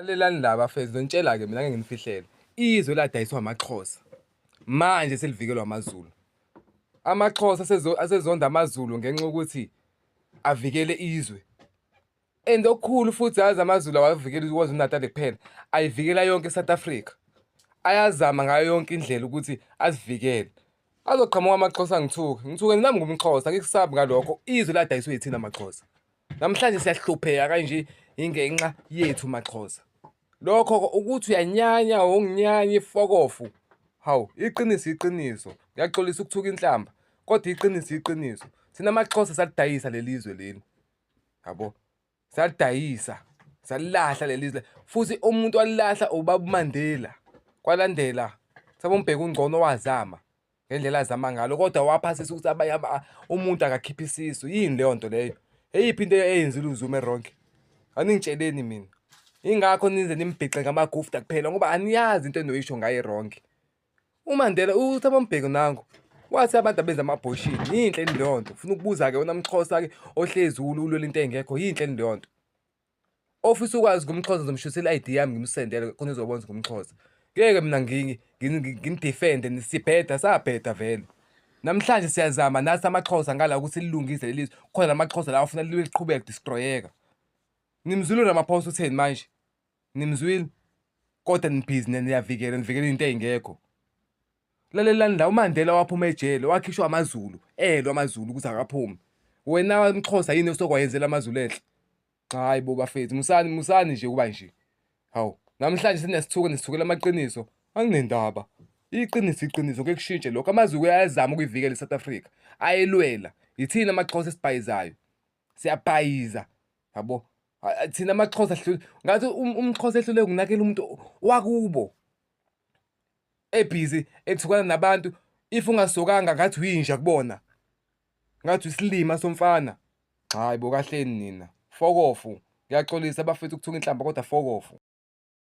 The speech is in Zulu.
Lalelani la bafethu ngitshela-ke mina ngeke nginifihlele. Izwe ladayiswa amaXhosa. Manje selivikelwa amaZulu. AmaXhosa asezonda amaZulu ngenxa yokuthi avikele izwe. And okukhulu futhi yazi amaZulu awavikeli KwaZulu Natal kuphela, ayivikela yonke iSouth Africa. Ayazama ngayo yonke indlela ukuthi asivikele. Azoqhamuka amaXhosa ngithuke nami ngumXhosa angikusabi ngalokho. Izwe ladayiswa yithina maXhosa. Namhlanje siyahlupheka kanje ingenxa yethu maXhosa. Lokho ukuthi uyanyanya onginyanya ifokofu. Hawu, iqiniso. Ngiyaxolisa ukuthuka inhlamba, kodwa iqiniso. Thina amaXhosa salidayisa leli zwe leli. Yabo. Salidayisa, salilahla leli zwe. Futhi umuntu walilahla uBaba uMandela. Kwalandela Thabo Mbeki ungcono wazama ngendlela azama ngalo, kodwa waphasisa ukuthi umuntu akakhiphe isisu. Yini leyo nto leyo? Eyiphi into eyenzile uZuma eronke? Aningitsheleni mina. Ingakho nize nimbhixe ngamagufta kuphela ngoba aniyazi into enoyisho ngaye eronke. uMandela uThabo Mbeki nangu wathi abantu abenza ama-abortion. Yinhle leyo nto. Ufuna ukubuza-ke wena mXhosa-ke ohlezi ulwela into engekho. Yinhle leyo nto. Ofisa ukwazi ngumXhosa ngizomshusela i-ID yami ngimsendele khona uzobona ngumXhosa. Ngeke mina ngini-defend sibheda sabheda vele. Namhlanje siyazama nathi amaXhosa ngala ukuthi lilungise leli zwe. Khona lamaXhosa lawa afuna liqhubeke destroyeka. Nimzwile Ramaphosa utheni manje? Nimzwile? Kodwa nibhizi niyavikela into engekho. Lalelani la uMandela waphuma ejele wakhishwa amaZulu, amaZulu ukuthi akaphumi. Wena mXhosa yini osokwayenzela amaZulu ehle? Hayi bo bafethu, musani nje kuba nje. Hawu, namhlanje nesithukela amaqiniso. Anginendaba. Iqiniso ngeke kushintshe lokho. AmaZulu ayazama ukuyivikela iSouth Africa. Ayelwela. Yithina amaXhosa esibhayizayo. Siyabhayiza. Yabo. Thina amaXhosa ngathi umXhosa ehlule ukunakela umuntu wakubo. Ebhizi ethukana nabantu, if ungasokanga ngathi uyinja kubona. Ngathi isilima somfana. Hayi bo kahleni nina. Fokofu. Ngiyaxolisa abafethu ukuthuka inhlamba kodwa fokofu.